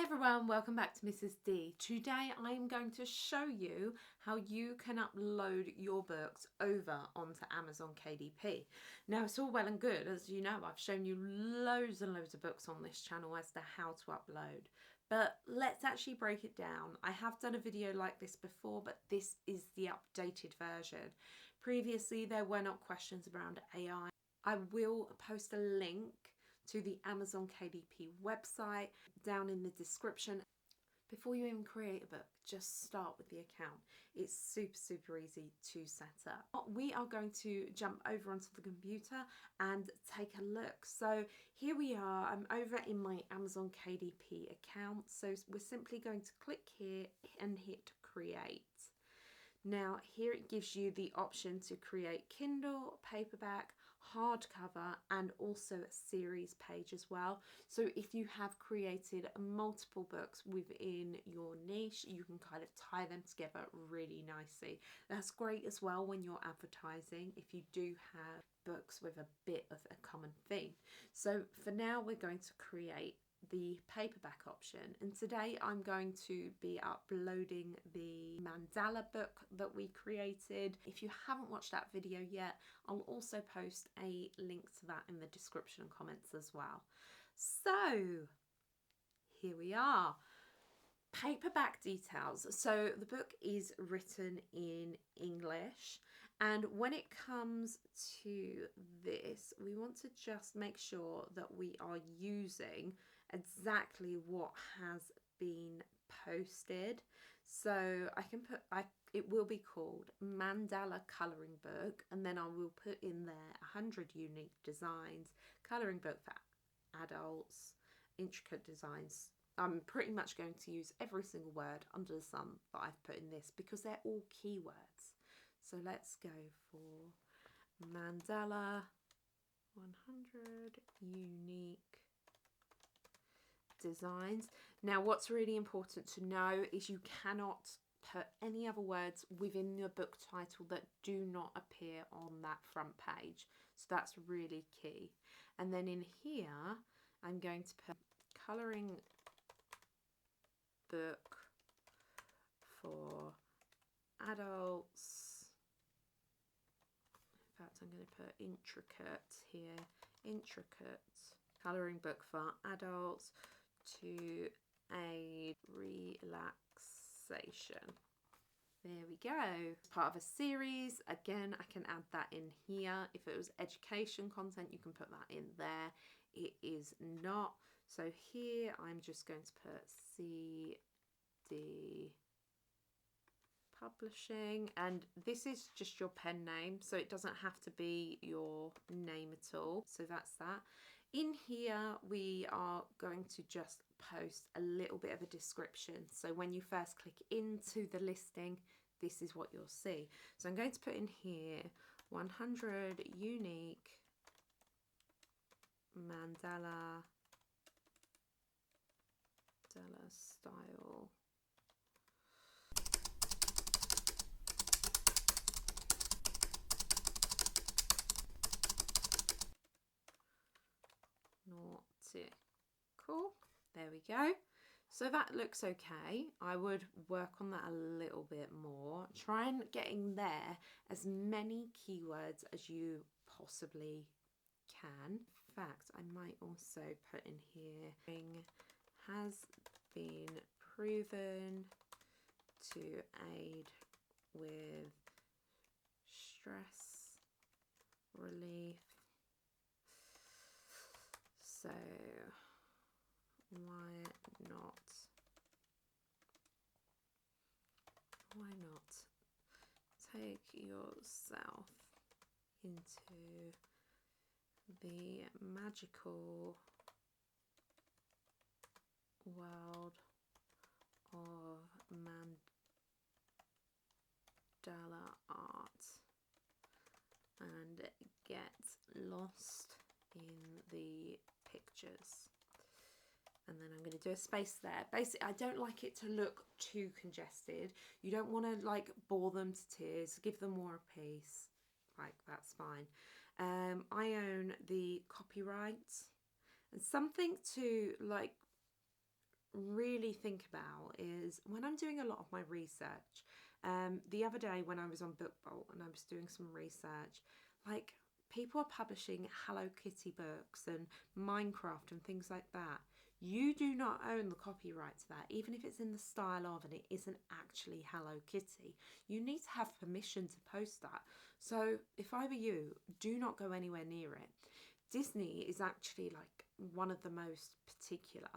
Everyone, welcome back to Mrs. D. Today I am going to show you how you can upload your books over onto Amazon KDP. Now it's all well and good, as you know, I've shown you loads and loads of books on this channel as to how to upload. But let's actually break it down. I have done a video like this before, but this is the updated version. Previously there were not questions around AI. I will post a link to the Amazon KDP website down in the description. Before you even create a book, just start with the account. It's super easy to set up. We are going to jump over onto the computer and take a look. So here we are, I'm over in my Amazon KDP account. So we're simply going to click here and hit create. Now here it gives you the option to create Kindle, paperback, hardcover, and also a series page as well. So if you have created multiple books within your niche, you can kind of tie them together really nicely. That's great as well when you're advertising, if you do have books with a bit of a common theme. So for now we're going to create the paperback option, and today I'm going to be uploading the mandala book that we created. If you haven't watched that video yet, I'll also post a link to that in the description and comments as well. So here we are. Paperback details. So the book is written in English, and when it comes to this, we want to just make sure that we are using exactly what has been posted. So I can put, it will be called Mandala Colouring Book, and then I will put in there 100 unique designs, colouring book for adults, intricate designs. I'm pretty much going to use every single word under the sun that I've put in this because they're all keywords. So let's go for mandala 100 unique designs. Now what's really important to know is you cannot put any other words within your book title that do not appear on that front page. So that's really key. And then in here I'm going to put colouring book for adults. In fact, I'm going to put intricate here. Intricate colouring book for adults to aid relaxation. There we go. It's part of a series. Again, I can add that in here. If it was education content, you can put that in there. It is not. So here I'm just going to put CD Publishing, and this is just your pen name, so it doesn't have to be your name at all. So that's that. In here we are going to just post a little bit of a description. So when you first click into the listing, this is what you'll see. So I'm going to put in here 100 unique mandala style naughty. Cool, there we go. So that looks okay. I would work on that a little bit more. Try and getting there as many keywords as you possibly can. In fact, I might also put in here has been proven to aid with stress relief. So why not take yourself into the magical world of mandala art and get lost in the pictures. And then I'm going to do a space there. Basically, I don't like it to look too congested. You don't want to like bore them to tears. Give them War and Peace. Like, that's fine. I own the copyright. And something to like really think about is when I'm doing a lot of my research. The other day when I was on BookBolt and I was doing some research, like people are publishing Hello Kitty books and Minecraft and things like that. You do not own the copyright to that, even if it's in the style of and it isn't actually Hello Kitty. You need to have permission to post that. So if I were you, do not go anywhere near it. Disney is actually like one of the most particular.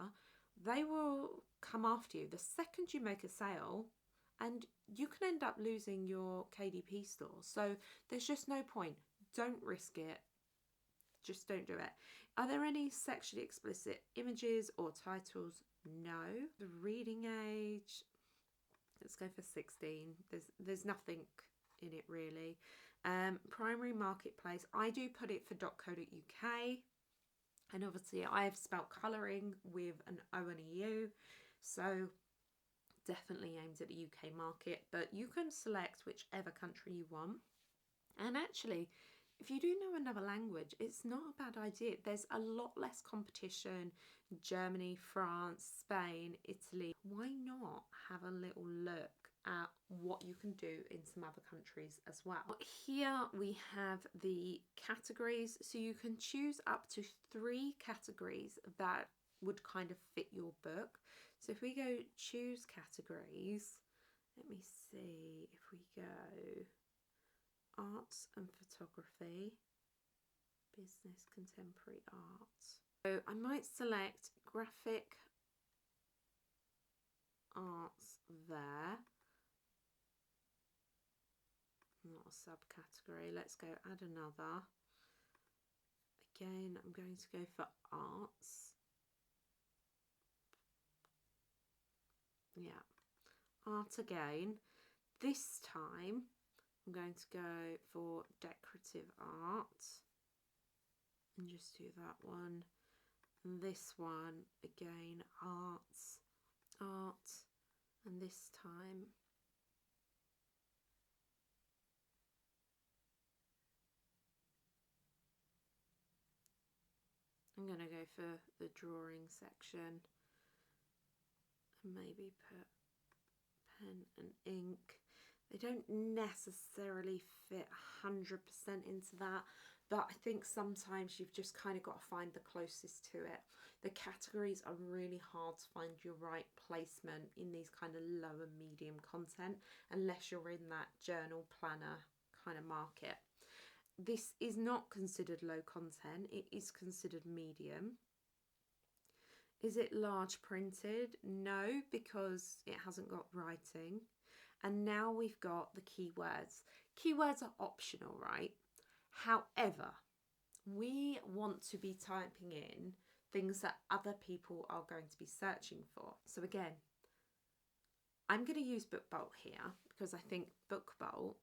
They will come after you the second you make a sale, and you can end up losing your KDP store. So there's just no point. Don't risk it. Just don't do it. Are there any sexually explicit images or titles? No. The reading age, let's go for 16. There's nothing in it really. Primary marketplace, I do put it for .co.uk, and obviously I have spelt colouring with an O and a U, so definitely aimed at the UK market, but you can select whichever country you want. And actually, if you do know another language, it's not a bad idea. There's a lot less competition. Germany, France, Spain, Italy. Why not have a little look at what you can do in some other countries as well? Here we have the categories. So you can choose up to 3 categories that would kind of fit your book. So if we go choose categories, let me see if we go arts and photography, business, contemporary art. So I might select graphic arts there. Not a subcategory. Let's go add another. Again, I'm going to go for arts. Yeah, art again. This time I'm going to go for decorative art and just do that one. And this one again, arts, art, and this time I'm going to go for the drawing section and maybe put pen and ink. They don't necessarily fit 100% into that, but I think sometimes you've just kind of got to find the closest to it. The categories are really hard to find your right placement in these kind of lower medium content unless you're in that journal planner kind of market. This is not considered low content, it is considered medium. Is it large printed? No, because it hasn't got writing. And now we've got the keywords. Keywords are optional, right? However, we want to be typing in things that other people are going to be searching for. So again, I'm going to use BookBolt here because I think BookBolt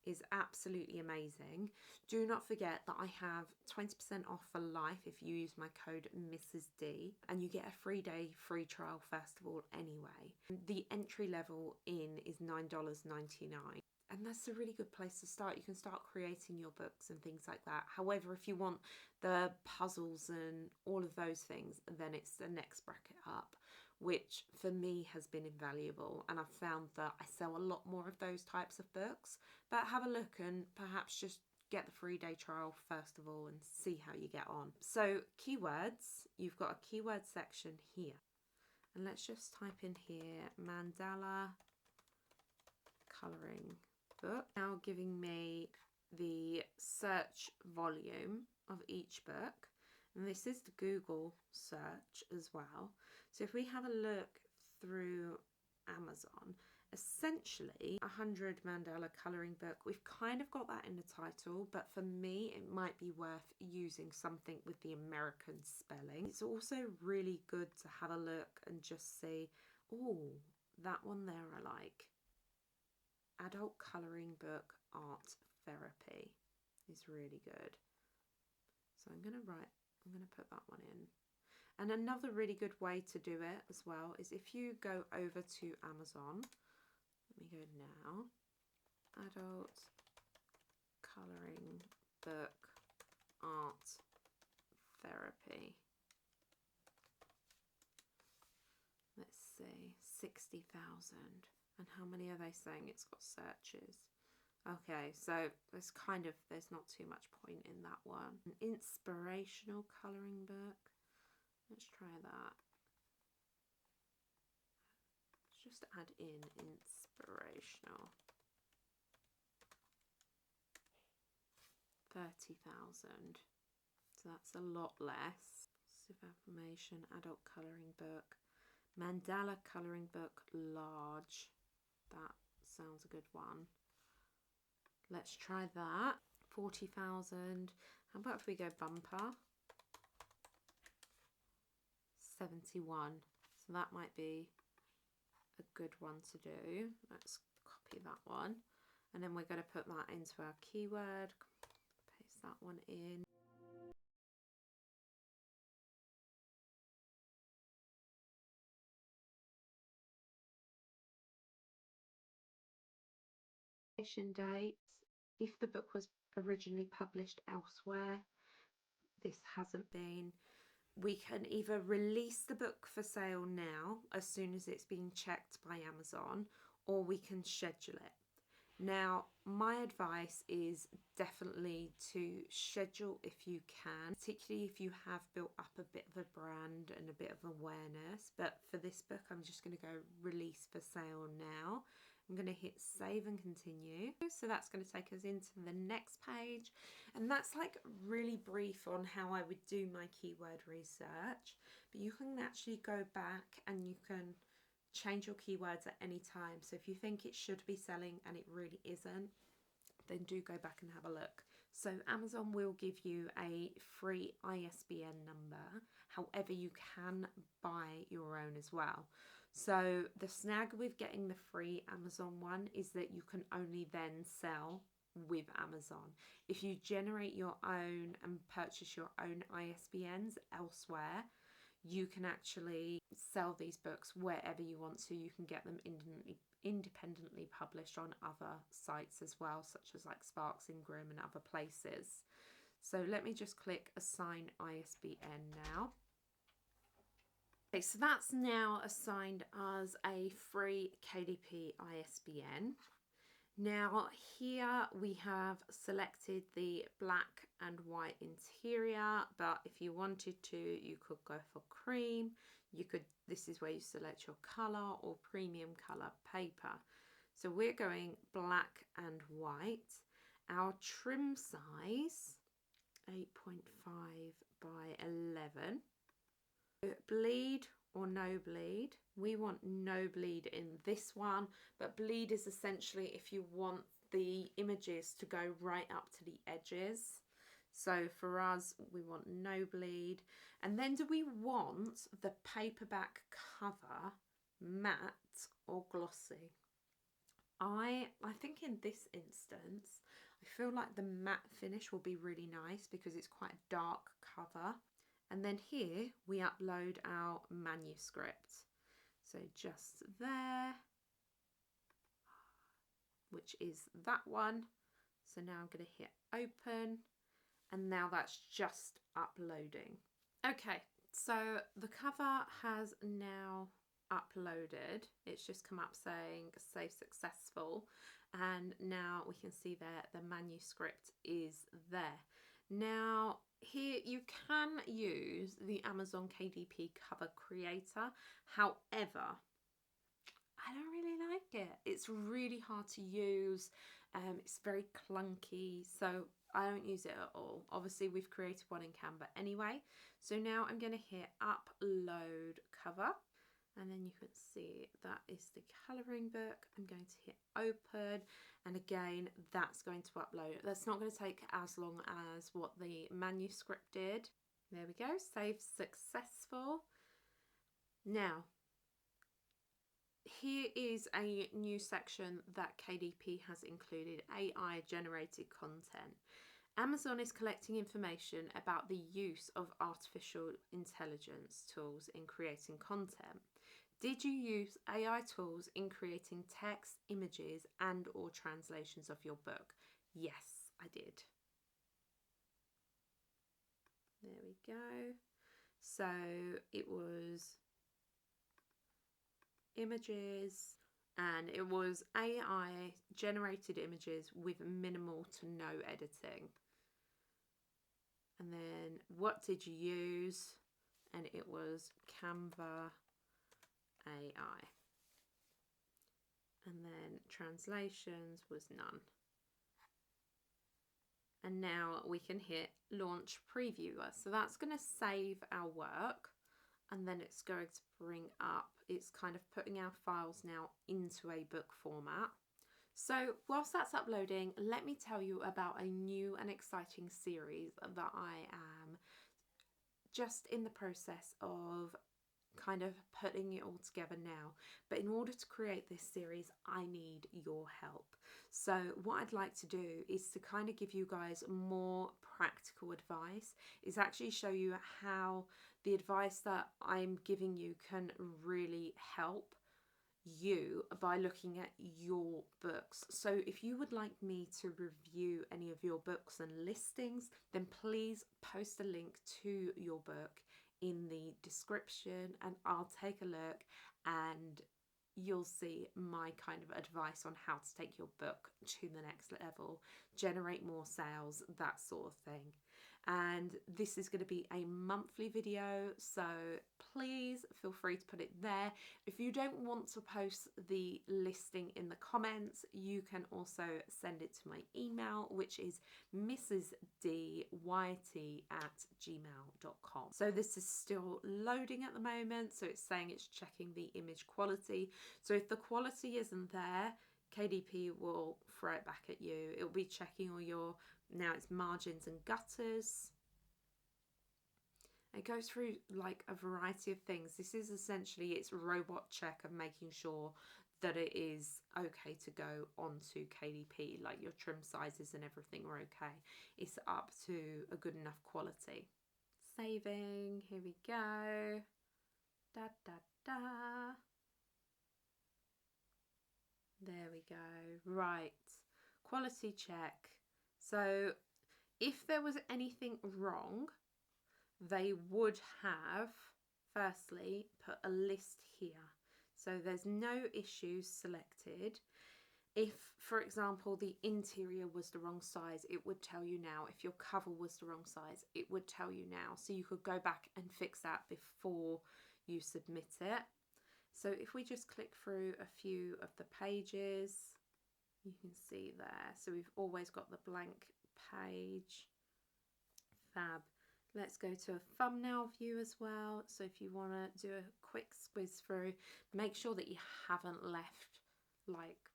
is absolutely amazing. Do not forget that I have 20% off for life if you use my code Mrs. D, and you get a 3-day free trial first of all anyway. The entry level in is $9.99. And that's a really good place to start. You can start creating your books and things like that. However, if you want the puzzles and all of those things, then it's the next bracket up, which for me has been invaluable. And I've found that I sell a lot more of those types of books. But have a look and perhaps just get the 3-day trial first of all and see how you get on. So keywords, you've got a keyword section here. And let's just type in here, mandala colouring book. Now giving me the search volume of each book. And this is the Google search as well. So if we have a look through Amazon, essentially 100 mandala colouring book, we've kind of got that in the title, but for me it might be worth using something with the American spelling. It's also really good to have a look and just see, oh, that one there I like. Adult colouring book art therapy is really good. So I'm going to put that one in. And another really good way to do it as well is if you go over to Amazon, let me go now, adult colouring book art therapy. let's see, 60,000. And how many are they saying it's got searches? Okay, so there's not too much point in that one. An inspirational colouring book. Let's try that. Let's just add in inspirational. 30,000. So that's a lot less. Positive affirmation, adult colouring book. Mandala colouring book, large. That sounds a good one. Let's try that. 40,000. How about if we go bumper? 71. So that might be a good one to do. Let's copy that one. And then we're going to put that into our keyword. Paste that one in. Date. If the book was originally published elsewhere, this hasn't been. We can either release the book for sale now as soon as it's been checked by Amazon, or we can schedule it. Now, my advice is definitely to schedule if you can, particularly if you have built up a bit of a brand and a bit of awareness. But for this book, I'm just going to go release for sale now. I'm going to hit save and continue. So that's going to take us into the next page. And that's like really brief on how I would do my keyword research. But you can actually go back and you can change your keywords at any time. So if you think it should be selling and it really isn't, then do go back and have a look. So Amazon will give you a free ISBN number. However, you can buy your own as well. So the snag with getting the free Amazon one is that you can only then sell with Amazon. If you generate your own and purchase your own ISBNs elsewhere, you can actually sell these books wherever you want to. You can get them independently published on other sites as well, such as like Sparks, Ingram and other places. So let me just click Assign ISBN now. Okay, so that's now assigned as a free KDP ISBN. Now here we have selected the black and white interior, but if you wanted to, you could go for cream. This is where you select your color or premium color paper. So we're going black and white. Our trim size, 8.5 by 11. Bleed or no bleed. We want no bleed in this one, but bleed is essentially if you want the images to go right up to the edges. So for us, we want no bleed. And then do we want the paperback cover matte or glossy? I think in this instance, I feel like the matte finish will be really nice because it's quite a dark cover. And then here we upload our manuscript. So just there, which is that one. So now I'm going to hit open and now that's just uploading. Okay, so the cover has now uploaded. It's just come up saying save successful. And now we can see there the manuscript is there. Now here you can use the Amazon KDP cover creator. However, I don't really like it. It's really hard to use. It's very clunky, so I don't use it at all. Obviously we've created one in Canva anyway. So now I'm going to hit upload cover. And then you can see that is the colouring book. I'm going to hit open, and again that's going to upload. That's not going to take as long as what the manuscript did. There we go, save successful. Now here is a new section that KDP has included, AI generated content. Amazon is collecting information about the use of artificial intelligence tools in creating content. Did you use AI tools in creating text, images, and or translations of your book? Yes, I did. There we go. So it was images, and it was AI generated images with minimal to no editing. And then what did you use? And it was Canva AI. And then translations was none. And now we can hit launch previewer. So that's going to save our work, and then it's going to bring up, it's kind of putting our files now into a book format. So whilst that's uploading, let me tell you about a new and exciting series that I am just in the process of kind of putting it all together now. But in order to create this series, I need your help. So what I'd like to do is to kind of give you guys more practical advice, is actually show you how the advice that I'm giving you can really help you by looking at your books. So if you would like me to review any of your books and listings, then please post a link to your book in the description and I'll take a look, and you'll see my kind of advice on how to take your book to the next level, generate more sales, that sort of thing. And this is going to be a monthly video, so please feel free to put it there. If you don't want to post the listing in the comments, you can also send it to my email, which is mrsdyt@gmail.com. So this is still loading at the moment, so it's saying it's checking the image quality. So if the quality isn't there, KDP will throw it back at you. It'll be checking all your, now it's margins and gutters. It goes through like a variety of things. This is essentially its robot check of making sure that it is okay to go onto KDP, like your trim sizes and everything are okay. It's up to a good enough quality. Saving, here we go. Da da da. There we go. Right, quality check. So if there was anything wrong, they would have firstly put a list here. So there's no issues selected. If, for example, the interior was the wrong size, it would tell you now. If your cover was the wrong size, it would tell you now. So you could go back and fix that before you submit it. So if we just click through a few of the pages, you can see there. So we've always got the blank page. Fab. Let's go to a thumbnail view as well. So if you want to do a quick squiz through, make sure that you haven't left like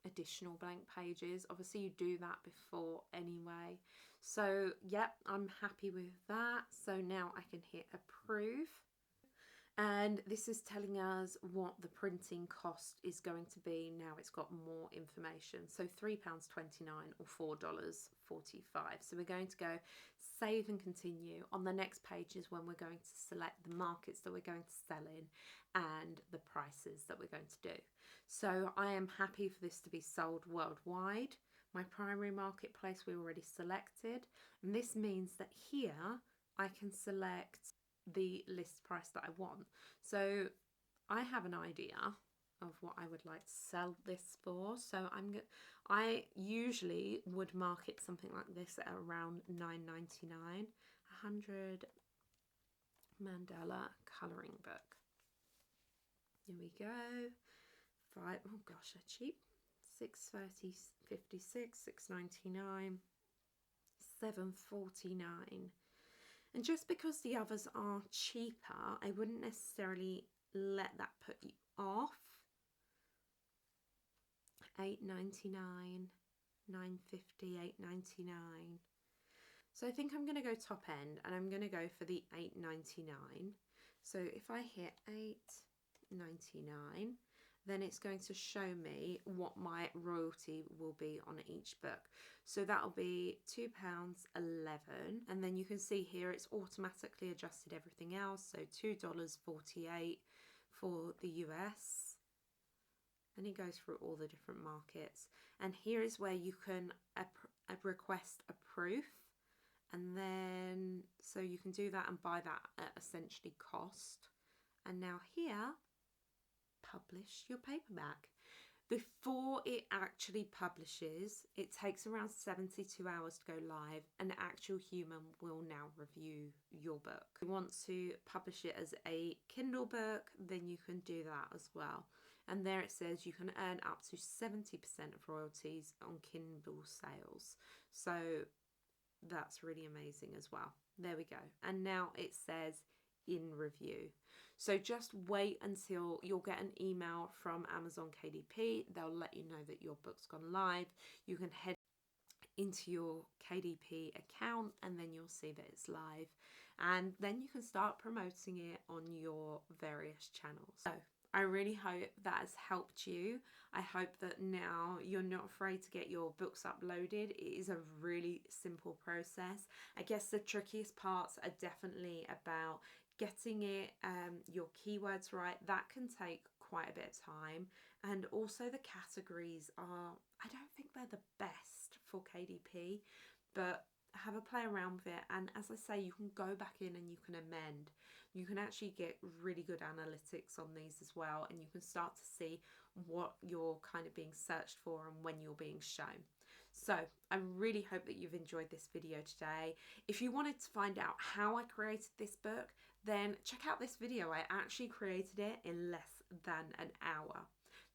additional blank pages. Obviously you do that before anyway. So yep, I'm happy with that. So now I can hit approve. And this is telling us what the printing cost is going to be. Now it's got more information. So £3.29 or $4.45. So we're going to go save and continue. On the next page is when we're going to select the markets that we're going to sell in and the prices that we're going to do. So I am happy for this to be sold worldwide. My primary marketplace we already selected. And this means that here I can select the list price that I want. So I have an idea of what I would like to sell this for. So I usually would market something like this at around $9.99. 100 mandala colouring book. Here we go. Oh gosh, they're cheap. $6.56, $6.99, $7.49. And just because the others are cheaper, I wouldn't necessarily let that put you off. $8.99, $9.50, $8.99. So I think I'm going to go top end and I'm going to go for the $8.99. So if I hit $8.99, then it's going to show me what my royalty will be on each book. So that'll be £2.11, and then you can see here it's automatically adjusted everything else. So $2.48 for the US, and it goes through all the different markets. And here is where you can request a proof, and then so you can do that and buy that at essentially cost. And now here, publish your paperback. Before it actually publishes, it takes around 72 hours to go live. An actual human will now review your book. If you want to publish it as a Kindle book, then you can do that as well. And there it says you can earn up to 70% of royalties on Kindle sales. So that's really amazing as well. There we go. And now it says in review. So just wait until you'll get an email from Amazon KDP. They'll let you know that your book's gone live. You can head into your KDP account and then you'll see that it's live, and then you can start promoting it on your various channels. So I really hope that has helped you. I hope that now you're not afraid to get your books uploaded. It is a really simple process. I guess the trickiest parts are definitely about getting it, your keywords right. That can take quite a bit of time. And also the categories are, I don't think they're the best for KDP, but have a play around with it. And as I say, you can go back in and you can amend. You can actually get really good analytics on these as well, and you can start to see what you're kind of being searched for and when you're being shown. So I really hope that you've enjoyed this video today. If you wanted to find out how I created this book, then check out this video. I actually created it in less than an hour.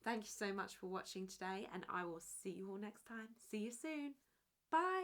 Thank you so much for watching today, and I will see you all next time. See you soon. Bye.